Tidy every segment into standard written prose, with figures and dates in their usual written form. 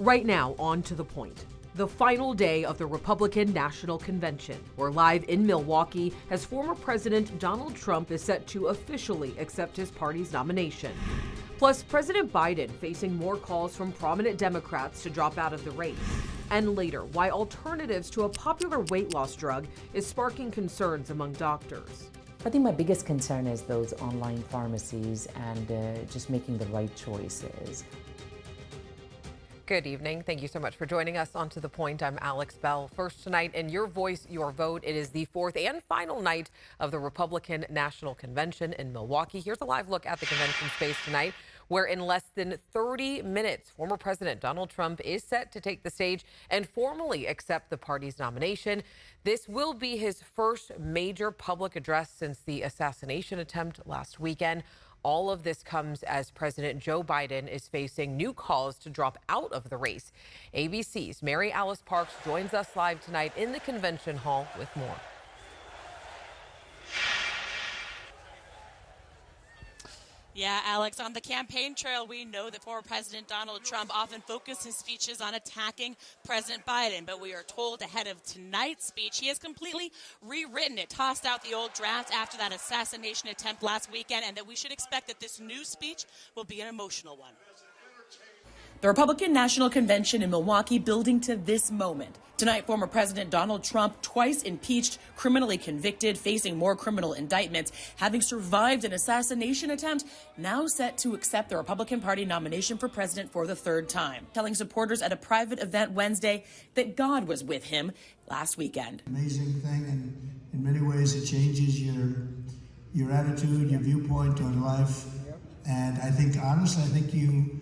Right now, on to the point. The final day of the Republican National Convention. We're live in Milwaukee as former President Donald Trump is set to officially accept his party's nomination. Plus, President Biden facing more calls from prominent Democrats to drop out of the race. And later, why alternatives to a popular weight loss drug is sparking concerns among doctors. I think my biggest concern is those online pharmacies and just making the right choices. Good evening. Thank you so much for joining us on To The Point. I'm Alex Bell. First tonight in Your Voice, Your Vote. It is the fourth and final night of the Republican National Convention in Milwaukee. Here's a live look at the convention space tonight, where in less than 30 minutes, former President Donald Trump is set to take the stage and formally accept the party's nomination. This will be his first major public address since the assassination attempt last weekend. All of this comes as President Joe Biden is facing new calls to drop out of the race. ABC's Mary Alice Parks joins us live tonight in the convention hall with more. Yeah, Alex, on the campaign trail, we know that former President Donald Trump often focused his speeches on attacking President Biden. But we are told ahead of tonight's speech, he has completely rewritten it, tossed out the old draft after that assassination attempt last weekend, and that we should expect that this new speech will be an emotional one. The Republican National Convention in Milwaukee building to this moment. Tonight, former President Donald Trump, twice impeached, criminally convicted, facing more criminal indictments, having survived an assassination attempt, now set to accept the Republican Party nomination for president for the third time, telling supporters at a private event Wednesday that God was with him last weekend. Amazing thing, and in many ways it changes your attitude, your viewpoint on life, and honestly, I think you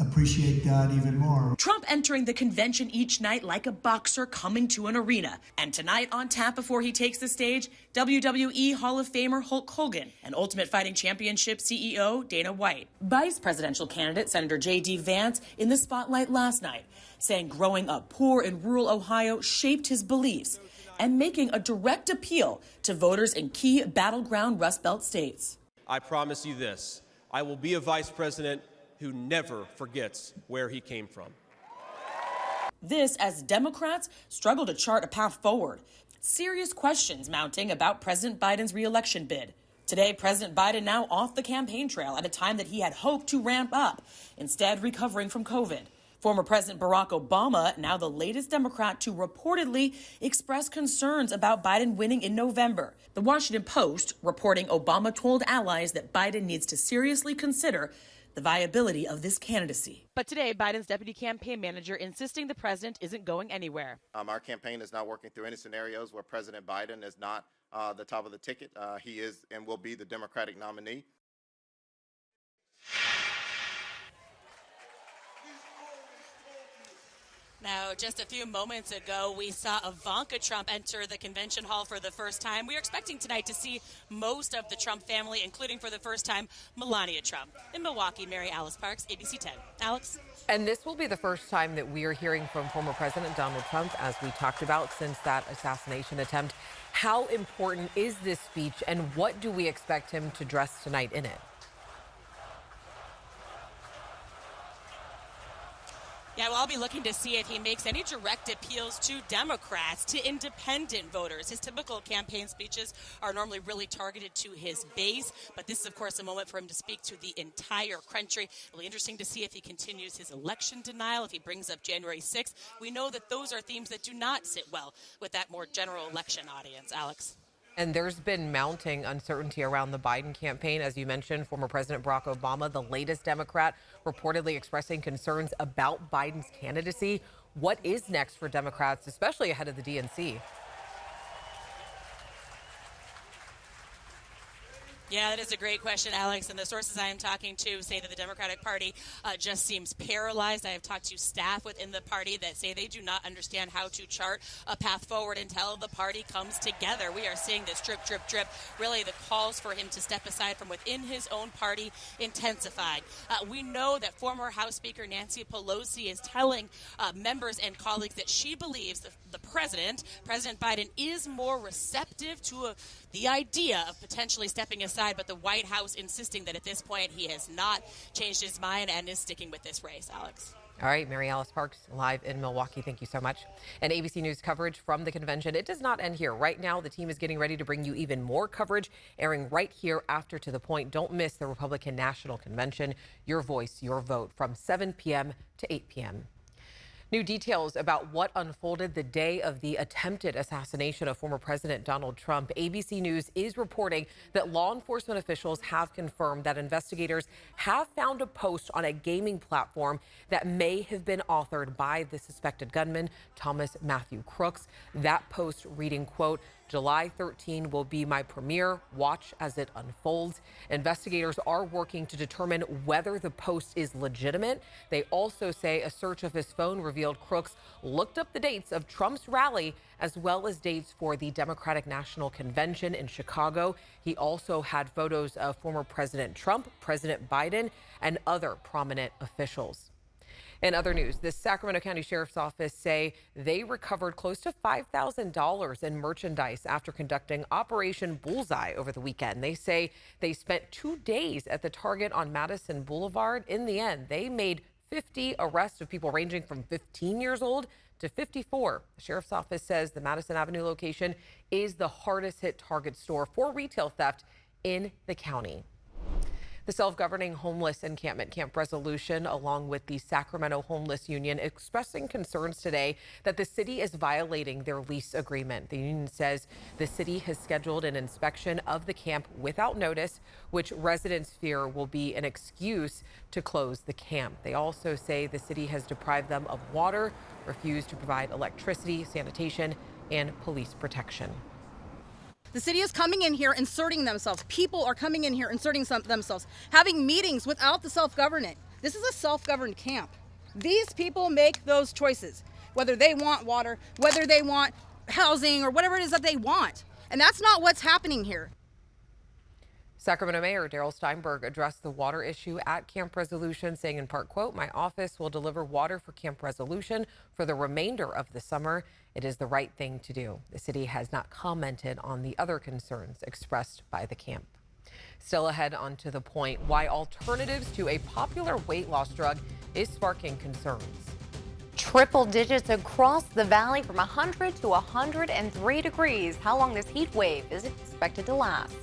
appreciate God even more. Trump entering the convention each night like a boxer coming to an arena. And tonight on tap before he takes the stage, WWE Hall of Famer Hulk Hogan and Ultimate Fighting Championship CEO Dana White. Vice presidential candidate Senator J.D. Vance in the spotlight last night, saying growing up poor in rural Ohio shaped his beliefs and making a direct appeal to voters in key battleground Rust Belt states. I promise you this, I will be a vice president who never forgets where he came from. This as Democrats struggle to chart a path forward. Serious questions mounting about President Biden's re-election bid. Today, President Biden now off the campaign trail at a time that he had hoped to ramp up, instead recovering from COVID. Former President Barack Obama, now the latest Democrat to reportedly express concerns about Biden winning in November. The Washington Post reporting Obama told allies that Biden needs to seriously consider the viability of this candidacy. But today, Biden's deputy campaign manager insisting the president isn't going anywhere. Our campaign is not working through any scenarios where President Biden is not the top of the ticket. He is and will be the Democratic nominee. Now, just a few moments ago, we saw Ivanka Trump enter the convention hall for the first time. We are expecting tonight to see most of the Trump family, including for the first time, Melania Trump. In Milwaukee, Mary Alice Parks, ABC 10. Alex? And this will be the first time that we are hearing from former President Donald Trump, as we talked about, since that assassination attempt. How important is this speech, and what do we expect him to address tonight in it? Yeah, well, I'll be looking to see if he makes any direct appeals to Democrats, to independent voters. His typical campaign speeches are normally really targeted to his base, but this is, of course, a moment for him to speak to the entire country. It'll be interesting to see if he continues his election denial, if he brings up January 6th. We know that those are themes that do not sit well with that more general election audience. Alex? And there's been mounting uncertainty around the Biden campaign. As you mentioned, former President Barack Obama, the latest Democrat, reportedly expressing concerns about Biden's candidacy. What is next for Democrats, especially ahead of the DNC? Yeah, that is a great question, Alex. And the sources I am talking to say that the Democratic Party just seems paralyzed. I have talked to staff within the party that say they do not understand how to chart a path forward until the party comes together. We are seeing this drip, drip, drip. Really, the calls for him to step aside from within his own party intensified. We know that former House Speaker Nancy Pelosi is telling members and colleagues that she believes the President Biden, is more receptive to the idea of potentially stepping aside, but the White House insisting that at this point he has not changed his mind and is sticking with this race. Alex? All right, Mary Alice Parks, live in Milwaukee. Thank you so much. And ABC News coverage from the convention. It does not end here. Right now, the team is getting ready to bring you even more coverage, airing right here after To the Point. Don't miss the Republican National Convention. Your voice, your vote, from 7 p.m. to 8 p.m. New details about what unfolded the day of the attempted assassination of former President Donald Trump. ABC News is reporting that law enforcement officials have confirmed that investigators have found a post on a gaming platform that may have been authored by the suspected gunman, Thomas Matthew Crooks. That post reading, quote, "July 13 will be my premiere. Watch as it unfolds." Investigators are working to determine whether the post is legitimate. They also say a search of his phone revealed Crooks looked up the dates of Trump's rally as well as dates for the Democratic National Convention in Chicago. He also had photos of former President Trump, President Biden, and other prominent officials. In other news, the Sacramento County Sheriff's Office say they recovered close to $5,000 in merchandise after conducting Operation Bullseye over the weekend. They say they spent 2 days at the Target on Madison Boulevard. In the end, they made 50 arrests of people ranging from 15 years old to 54. The Sheriff's Office says the Madison Avenue location is the hardest hit Target store for retail theft in the county. The self-governing homeless encampment Camp Resolution, along with the Sacramento Homeless Union, expressing concerns today that the city is violating their lease agreement. The union says the city has scheduled an inspection of the camp without notice, which residents fear will be an excuse to close the camp. They also say the city has deprived them of water, refused to provide electricity, sanitation, and police protection. The city is coming in here, inserting themselves. People are coming in here, inserting themselves, having meetings without the self-government. This is a self-governed camp. These people make those choices, whether they want water, whether they want housing, or whatever it is that they want. And that's not what's happening here. Sacramento Mayor Darrell Steinberg addressed the water issue at Camp Resolution, saying in part, quote, "My office will deliver water for Camp Resolution for the remainder of the summer. It is the right thing to do." The city has not commented on the other concerns expressed by the camp. Still ahead on To the Point, why alternatives to a popular weight loss drug is sparking concerns. Triple digits across the valley from 100 to 103 degrees. How long this heat wave is expected to last?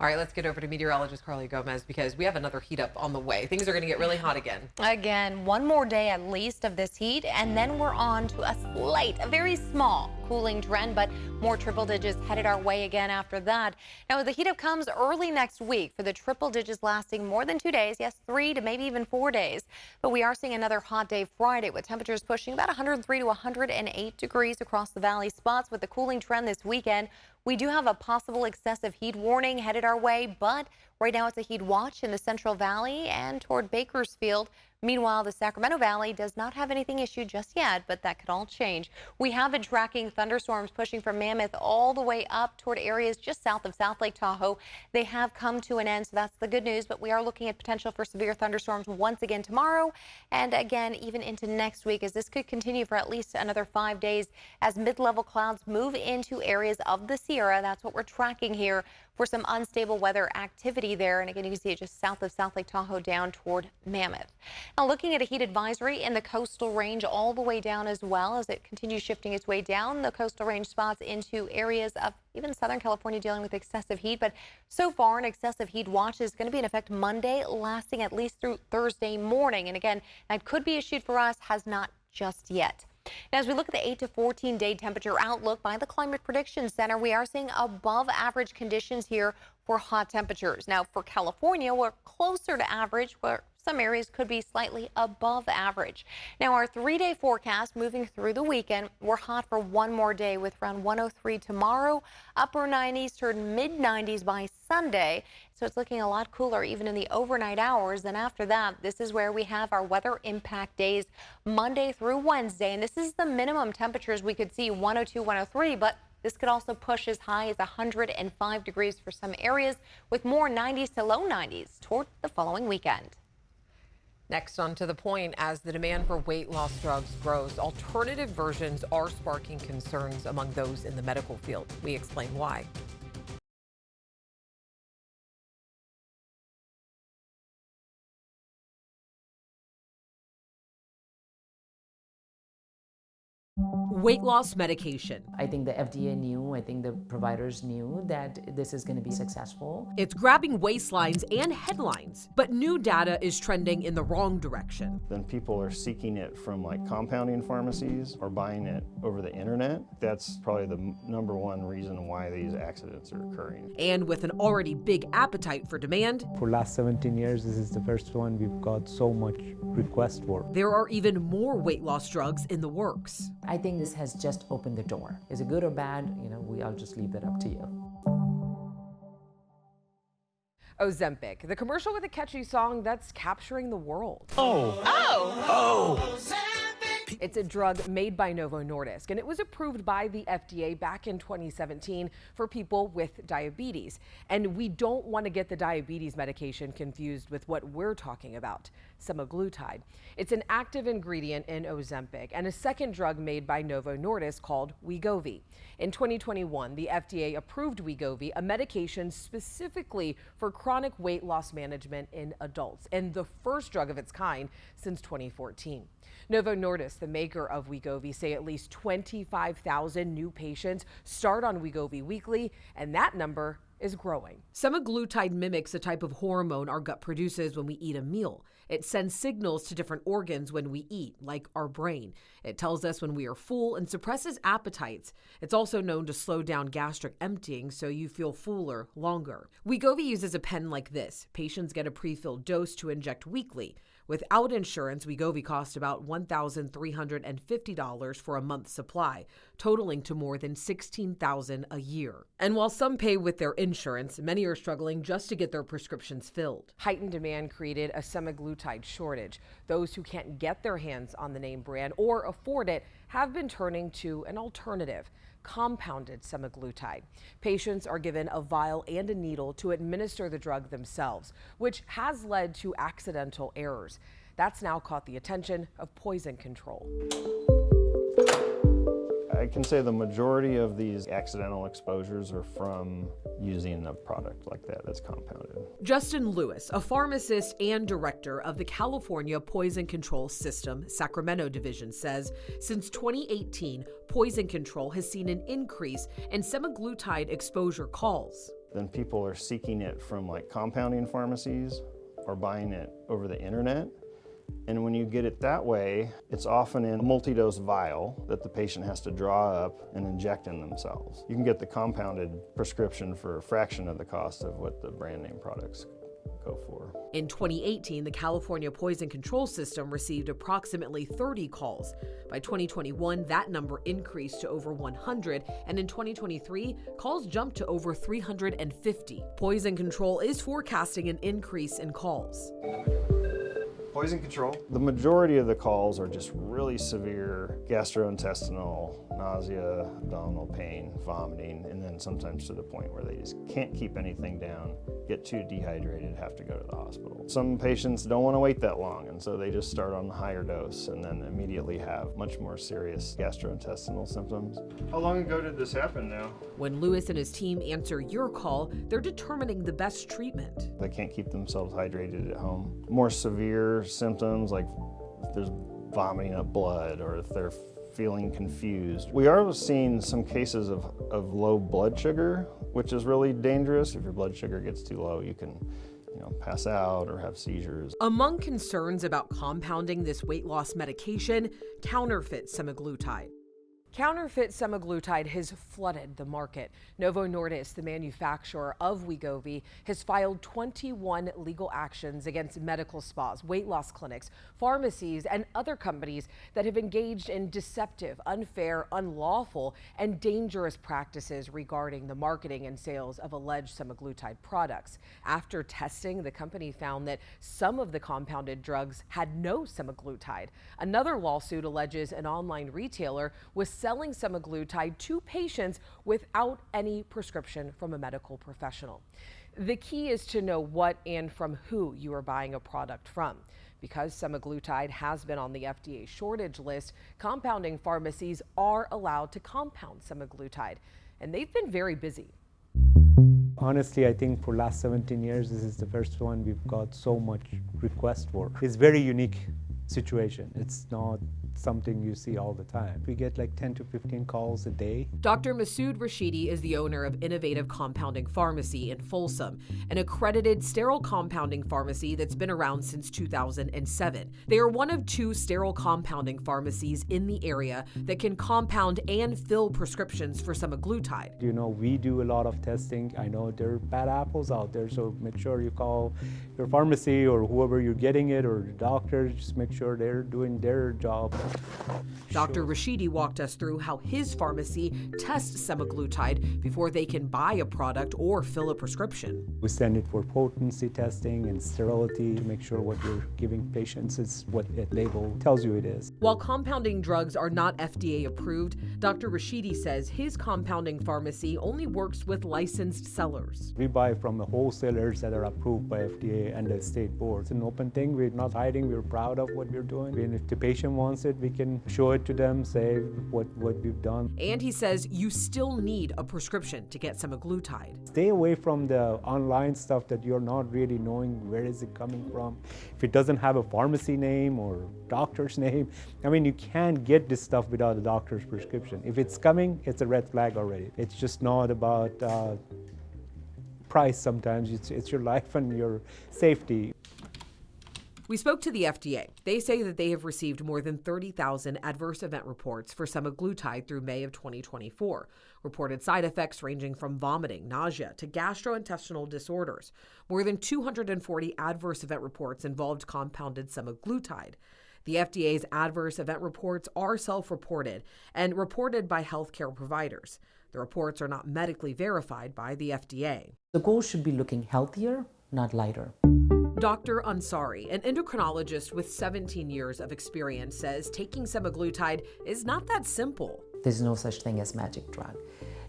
All right, let's get over to meteorologist Carly Gomez because we have another heat up on the way. Things are going to get really hot again. Again, one more day at least of this heat, and then we're on to a very small cooling trend, but more triple digits headed our way again after that. Now, the heat up comes early next week for the triple digits lasting more than 2 days. Yes, 3 to maybe even 4 days. But we are seeing another hot day Friday with temperatures pushing about 103 to 108 degrees across the valley spots. With the cooling trend this weekend, we do have a possible excessive heat warning headed our way, but right now it's a heat watch in the Central Valley and toward Bakersfield. Meanwhile, the Sacramento Valley does not have anything issued just yet, but that could all change. We have been tracking thunderstorms pushing from Mammoth all the way up toward areas just south of South Lake Tahoe. They have come to an end, so that's the good news, but we are looking at potential for severe thunderstorms once again tomorrow and again even into next week, as this could continue for at least another 5 days as mid-level clouds move into areas of the Sierra. That's what we're tracking here for some unstable weather activity there. And again, you can see it just south of South Lake Tahoe down toward Mammoth. Now, looking at a heat advisory in the coastal range all the way down as well as it continues shifting its way down the coastal range spots into areas of even Southern California dealing with excessive heat. But so far, an excessive heat watch is going to be in effect Monday, lasting at least through Thursday morning. And again, that could be issued for us, has not just yet. Now, as we look at the 8 to 14 day temperature outlook by the Climate Prediction Center, we are seeing above average conditions here for hot temperatures. Now, for California, we're closer to average, where some areas could be slightly above average. Now, our 3-day forecast moving through the weekend, we're hot for one more day with around 103 tomorrow, upper 90s turned mid 90s by Sunday. So it's looking a lot cooler even in the overnight hours. Then after that, this is where we have our weather impact days Monday through Wednesday. And this is the minimum temperatures we could see 102, 103, but this could also push as high as 105 degrees for some areas with more 90s to low 90s toward the following weekend. Next on To The Point, as the demand for weight loss drugs grows, alternative versions are sparking concerns among those in the medical field. We explain why. Weight loss medication. I think the FDA knew, I think the providers knew that this is going to be successful. It's grabbing waistlines and headlines, but new data is trending in the wrong direction. Then people are seeking it from like compounding pharmacies or buying it over the internet. That's probably the number one reason why these accidents are occurring. And with an already big appetite for demand, for last 17 years, this is the first one we've got so much request for. There are even more weight loss drugs in the works. I think this has just opened the door. Is it good or bad? I'll just leave that up to you. Ozempic, the commercial with a catchy song that's capturing the world. It's a drug made by Novo Nordisk, and it was approved by the FDA back in 2017 for people with diabetes. And we don't want to get the diabetes medication confused with what we're talking about, semaglutide. It's an active ingredient in Ozempic and a second drug made by Novo Nordisk called Wegovy. In 2021, the FDA approved Wegovy, a medication specifically for chronic weight loss management in adults, and the first drug of its kind since 2014. Novo Nordisk, the maker of Wegovy, say at least 25,000 new patients start on Wegovy weekly, and that number is growing. Semaglutide mimics a type of hormone our gut produces when we eat a meal. It sends signals to different organs when we eat, like our brain. It tells us when we are full and suppresses appetites. It's also known to slow down gastric emptying so you feel fuller longer. Wegovy uses a pen like this. Patients get a pre-filled dose to inject weekly. Without insurance, Wegovy costs about $1,350 for a month's supply, totaling to more than $16,000 a year. And while some pay with their insurance, many are struggling just to get their prescriptions filled. Heightened demand created a semaglutide shortage. Those who can't get their hands on the name brand or afford it have been turning to an alternative: compounded semaglutide. Patients are given a vial and a needle to administer the drug themselves, which has led to accidental errors. That's now caught the attention of Poison Control. I can say the majority of these accidental exposures are from using a product like that that's compounded. Justin Lewis, a pharmacist and director of the California Poison Control System Sacramento division, says since 2018, Poison Control has seen an increase in semaglutide exposure calls. Then people are seeking it from like compounding pharmacies or buying it over the internet. And when you get it that way, it's often in a multi-dose vial that the patient has to draw up and inject in themselves. You can get the compounded prescription for a fraction of the cost of what the brand name products go for. In 2018, the California Poison Control System received approximately 30 calls. By 2021, that number increased to over 100, and in 2023, calls jumped to over 350. Poison Control is forecasting an increase in calls. Poison Control. The majority of the calls are just really severe gastrointestinal, nausea, abdominal pain, vomiting, and then sometimes to the point where they just can't keep anything down, get too dehydrated, have to go to the hospital. Some patients don't want to wait that long, and so they just start on the higher dose and then immediately have much more serious gastrointestinal symptoms. How long ago did this happen now? When Lewis and his team answer your call, they're determining the best treatment. They can't keep themselves hydrated at home. More severe symptoms, like if there's vomiting up blood or if they're feeling confused. We are seeing some cases of low blood sugar, which is really dangerous. If your blood sugar gets too low, you can pass out or have seizures. Among concerns about compounding this weight loss medication, counterfeit semaglutide. Counterfeit semaglutide has flooded the market. Novo Nordisk, the manufacturer of Wegovy, has filed 21 legal actions against medical spas, weight loss clinics, pharmacies, and other companies that have engaged in deceptive, unfair, unlawful, and dangerous practices regarding the marketing and sales of alleged semaglutide products. After testing, the company found that some of the compounded drugs had no semaglutide. Another lawsuit alleges an online retailer was selling semaglutide to patients without any prescription from a medical professional. The key is to know what and from who you are buying a product from. Because semaglutide has been on the FDA shortage list, compounding pharmacies are allowed to compound semaglutide, and they've been very busy. Honestly, I think for last 17 years, this is the first one we've got so much request for. It's very unique situation. It's not something you see all the time. We get like 10 to 15 calls a day. Dr. Masood Rashidi is the owner of Innovative Compounding Pharmacy in Folsom, an accredited sterile compounding pharmacy that's been around since 2007. They are one of 2 sterile compounding pharmacies in the area that can compound and fill prescriptions for semaglutide. You know, we do a lot of testing. I know there are bad apples out there, so make sure you call your pharmacy or whoever you're getting it or the doctor. Just make sure they're doing their job. Dr. Rashidi walked us through how his pharmacy tests semaglutide before they can buy a product or fill a prescription. We send it for potency testing and sterility to make sure what you're giving patients is what the label tells you it is. While compounding drugs are not FDA approved, Dr. Rashidi says his compounding pharmacy only works with licensed sellers. We buy from the wholesalers that are approved by FDA and the state board. It's an open thing. We're not hiding. We're proud of what we're doing. And if the patient wants it, we can show it to them, say what we've done. And he says you still need a prescription to get semaglutide. Stay away from the online stuff that you're not really knowing where is it coming from. If it doesn't have a pharmacy name or doctor's name, I mean, you can't get this stuff without a doctor's prescription. If it's coming, it's a red flag already. It's just not about price sometimes. It's your life and your safety. We spoke to the FDA. They say that they have received more than 30,000 adverse event reports for semaglutide through May of 2024. Reported side effects ranging from vomiting, nausea, to gastrointestinal disorders. More than 240 adverse event reports involved compounded semaglutide. The FDA's adverse event reports are self-reported and reported by healthcare providers. The reports are not medically verified by the FDA. The goal should be looking healthier, not lighter. Dr. Ansari, an endocrinologist with 17 years of experience, says taking semaglutide is not that simple. There's no such thing as magic drug.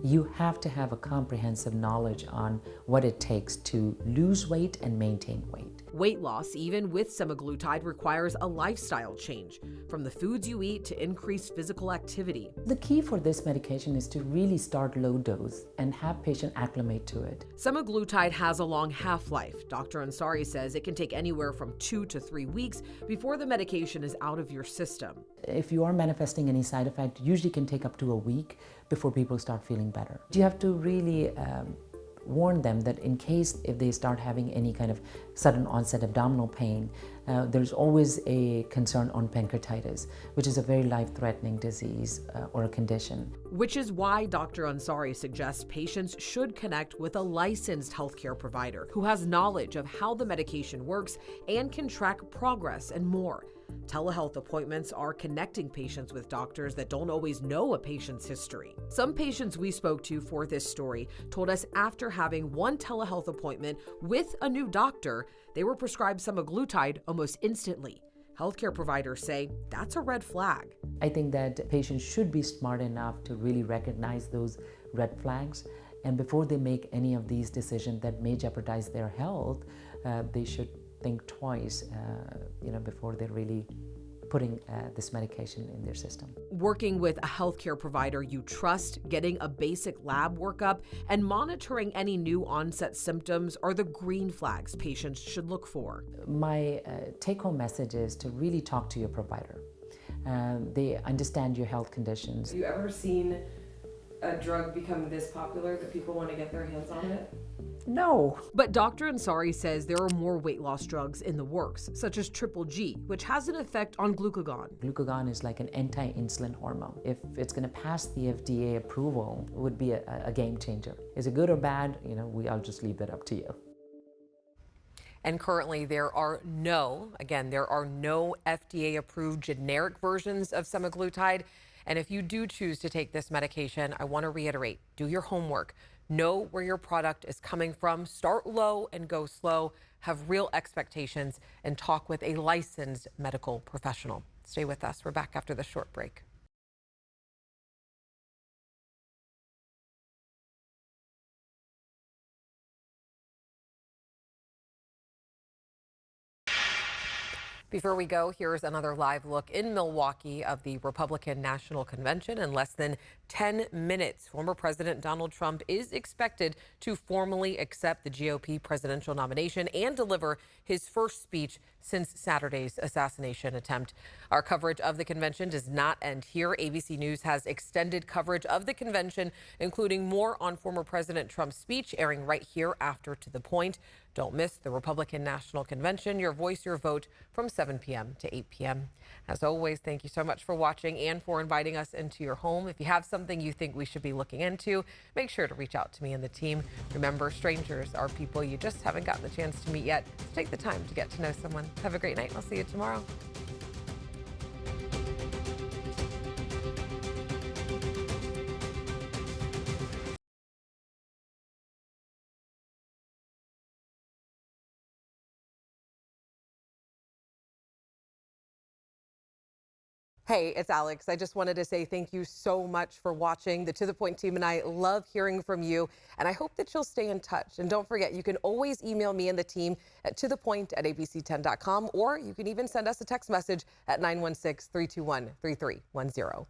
You have to have a comprehensive knowledge on what it takes to lose weight and maintain weight. Weight loss, even with semaglutide, requires a lifestyle change, from the foods you eat to increased physical activity. The key for this medication is to really start low dose and have patient acclimate to it. Semaglutide has a long half-life. Dr. Ansari says it can take anywhere from 2 to 3 weeks before the medication is out of your system. If you are manifesting any side effect, usually can take up to a week before people start feeling better. You have to really warn them that in case if they start having any kind of sudden onset abdominal pain, there's always a concern on pancreatitis, which is a very life-threatening disease or a condition. Which is why Dr. Ansari suggests patients should connect with a licensed healthcare provider who has knowledge of how the medication works and can track progress and more. Telehealth appointments are connecting patients with doctors that don't always know a patient's history. Some patients we spoke to for this story told us after having one telehealth appointment with a new doctor, they were prescribed semaglutide almost instantly. Healthcare providers say that's a red flag. I think that patients should be smart enough to really recognize those red flags, and before they make any of these decisions that may jeopardize their health, they should think twice, before they're really putting this medication in their system. Working with a healthcare provider you trust, getting a basic lab workup, and monitoring any new onset symptoms are the green flags patients should look for. My take-home message is to really talk to your provider. They understand your health conditions. Have you ever seen a drug become this popular that people want to get their hands on it? No. But Dr. Ansari says there are more weight loss drugs in the works, such as Triple G, which has an effect on glucagon. Glucagon is like an anti-insulin hormone. If it's going to pass the FDA approval, it would be a game changer. Is it good or bad? I'll just leave that up to you. And currently there are no FDA-approved generic versions of semaglutide. And if you do choose to take this medication, I want to reiterate, do your homework. Know where your product is coming from. Start low and go slow. Have real expectations and talk with a licensed medical professional. Stay with us. We're back after this short break. Before we go, here's another live look in Milwaukee of the Republican National Convention. In less than 10 minutes, former President Donald Trump is expected to formally accept the GOP presidential nomination and deliver his first speech since Saturday's assassination attempt. Our coverage of the convention does not end here. ABC News has extended coverage of the convention, including more on former President Trump's speech, airing right here after To the Point. Don't miss the Republican National Convention, Your Voice, Your Vote, from 7 p.m. to 8 p.m. As always, thank you so much for watching and for inviting us into your home. If you have something you think we should be looking into, make sure to reach out to me and the team. Remember, strangers are people you just haven't gotten the chance to meet yet. So take the time to get to know someone. Have a great night, and I'll see you tomorrow. Hey, it's Alex. I just wanted to say thank you so much for watching. The To The Point team and I love hearing from you, and I hope that you'll stay in touch. And don't forget, you can always email me and the team at tothepoint@abc10.com, or you can even send us a text message at 916-321-3310.